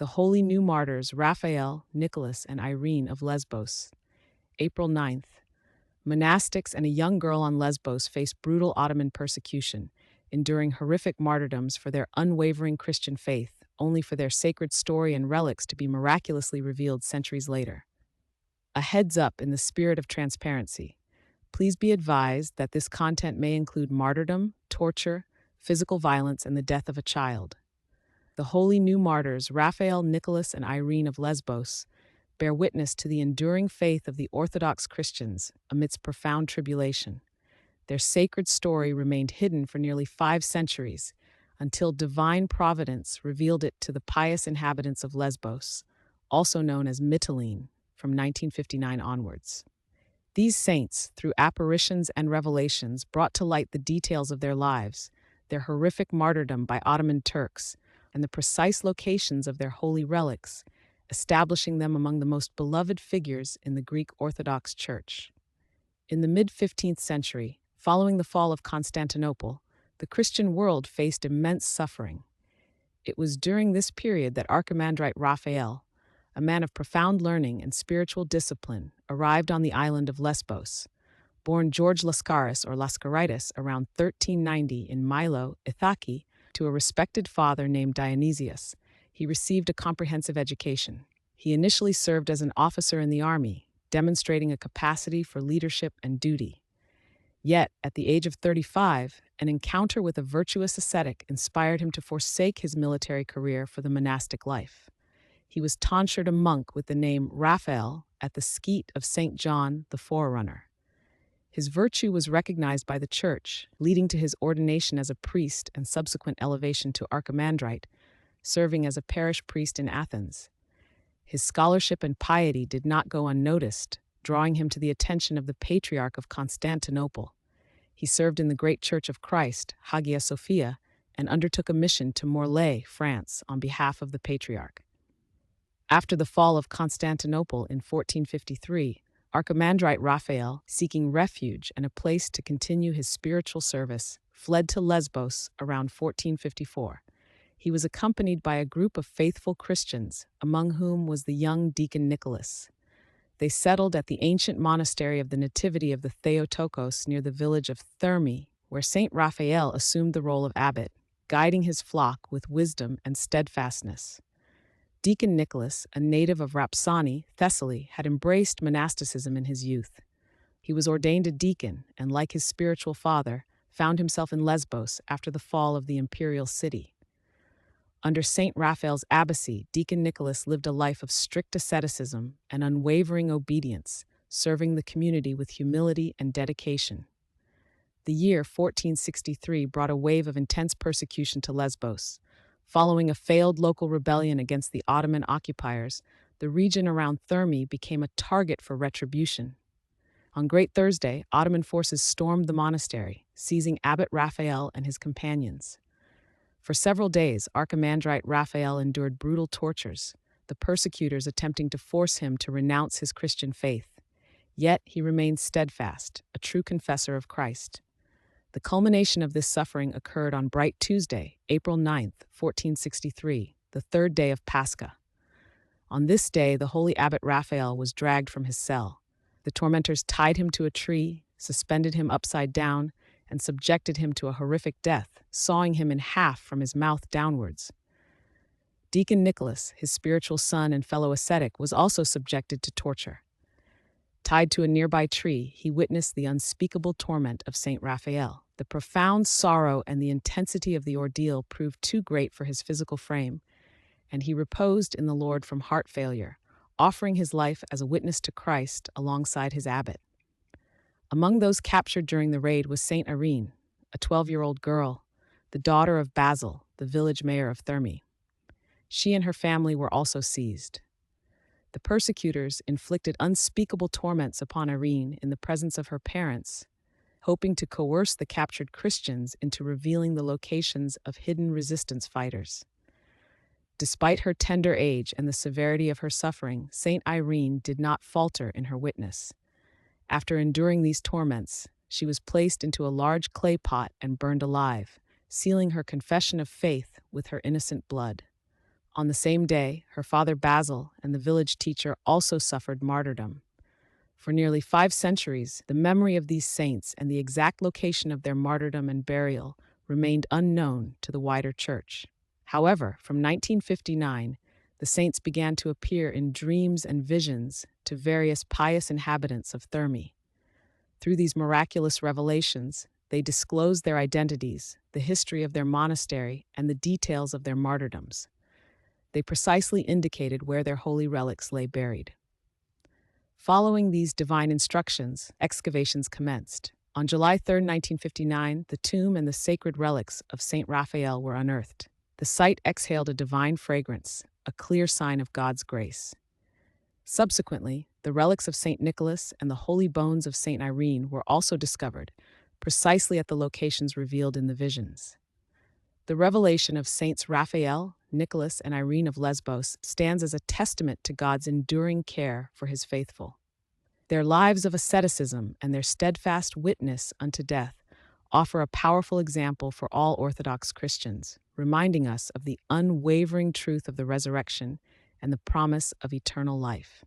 the holy New-Martyrs Raphael, Nicholas, and Irene of Lesbos. April 9th. Monastics and a young girl on Lesbos face brutal Ottoman persecution, enduring horrific martyrdoms for their unwavering Christian faith, only for their sacred story and relics to be miraculously revealed centuries later. A heads up in the spirit of transparency. Please be advised that this content may include martyrdom, torture, physical violence, and the death of a child. The holy New-Martyrs Raphael, Nicholas, and Irene of Lesbos bear witness to the enduring faith of the Orthodox Christians amidst profound tribulation. Their sacred story remained hidden for nearly 5 centuries until divine providence revealed it to the pious inhabitants of Lesbos, also known as Mytilene, from 1959 onwards. These saints, through apparitions and revelations, brought to light the details of their lives, their horrific martyrdom by Ottoman Turks, and the precise locations of their holy relics, establishing them among the most beloved figures in the Greek Orthodox Church. In the mid-15th century, following the fall of Constantinople, the Christian world faced immense suffering. It was during this period that Archimandrite Raphael, a man of profound learning and spiritual discipline, arrived on the island of Lesbos. Born George Lascaris or Lascaritis around 1390 in Milo, Ithaki, to a respected father named Dionysius, he received a comprehensive education. He initially served as an officer in the army, demonstrating a capacity for leadership and duty. Yet, at the age of 35, an encounter with a virtuous ascetic inspired him to forsake his military career for the monastic life. He was tonsured a monk with the name Raphael at the Skete of St. John the Forerunner. His virtue was recognized by the Church, leading to his ordination as a priest and subsequent elevation to archimandrite, serving as a parish priest in Athens. His scholarship and piety did not go unnoticed, drawing him to the attention of the Patriarch of Constantinople. He served in the Great Church of Christ, Hagia Sophia, and undertook a mission to Morlaix, France, on behalf of the Patriarch. After the fall of Constantinople in 1453, Archimandrite Raphael, seeking refuge and a place to continue his spiritual service, fled to Lesbos around 1454. He was accompanied by a group of faithful Christians, among whom was the young deacon Nicholas. They settled at the ancient monastery of the Nativity of the Theotokos near the village of Thermi, where Saint Raphael assumed the role of abbot, guiding his flock with wisdom and steadfastness. Deacon Nicholas, a native of Rapsani, Thessaly, had embraced monasticism in his youth. He was ordained a deacon and, like his spiritual father, found himself in Lesbos after the fall of the imperial city. Under Saint Raphael's abbacy, Deacon Nicholas lived a life of strict asceticism and unwavering obedience, serving the community with humility and dedication. The year 1463 brought a wave of intense persecution to Lesbos. Following a failed local rebellion against the Ottoman occupiers, the region around Thermi became a target for retribution. On Great Thursday, Ottoman forces stormed the monastery, seizing Abbot Raphael and his companions. For several days, Archimandrite Raphael endured brutal tortures, the persecutors attempting to force him to renounce his Christian faith. Yet he remained steadfast, a true confessor of Christ. The culmination of this suffering occurred on Bright Tuesday, April 9th, 1463, the third day of Pascha. On this day, the holy Abbot Raphael was dragged from his cell. The tormentors tied him to a tree, suspended him upside down, and subjected him to a horrific death, sawing him in half from his mouth downwards. Deacon Nicholas, his spiritual son and fellow ascetic, was also subjected to torture. Tied to a nearby tree, he witnessed the unspeakable torment of Saint Raphael. The profound sorrow and the intensity of the ordeal proved too great for his physical frame, and he reposed in the Lord from heart failure, offering his life as a witness to Christ alongside his abbot. Among those captured during the raid was Saint Irene, a 12-year-old girl, the daughter of Basil, the village mayor of Thermi. She and her family were also seized. The persecutors inflicted unspeakable torments upon Irene in the presence of her parents, hoping to coerce the captured Christians into revealing the locations of hidden resistance fighters. Despite her tender age and the severity of her suffering, Saint Irene did not falter in her witness. After enduring these torments, she was placed into a large clay pot and burned alive, sealing her confession of faith with her innocent blood. On the same day, her father Basil and the village teacher also suffered martyrdom. For nearly 5 centuries, the memory of these saints and the exact location of their martyrdom and burial remained unknown to the wider church. However, from 1959, the saints began to appear in dreams and visions to various pious inhabitants of Thermi. Through these miraculous revelations, they disclosed their identities, the history of their monastery, and the details of their martyrdoms. They precisely indicated where their holy relics lay buried. Following these divine instructions, excavations commenced. On July 3, 1959, the tomb and the sacred relics of Saint Raphael were unearthed. The site exhaled a divine fragrance, a clear sign of God's grace. Subsequently, the relics of Saint Nicholas and the holy bones of Saint Irene were also discovered, precisely at the locations revealed in the visions. The revelation of Saints Raphael, Nicholas, and Irene of Lesbos stands as a testament to God's enduring care for his faithful. Their lives of asceticism and their steadfast witness unto death offer a powerful example for all Orthodox Christians, reminding us of the unwavering truth of the resurrection and the promise of eternal life.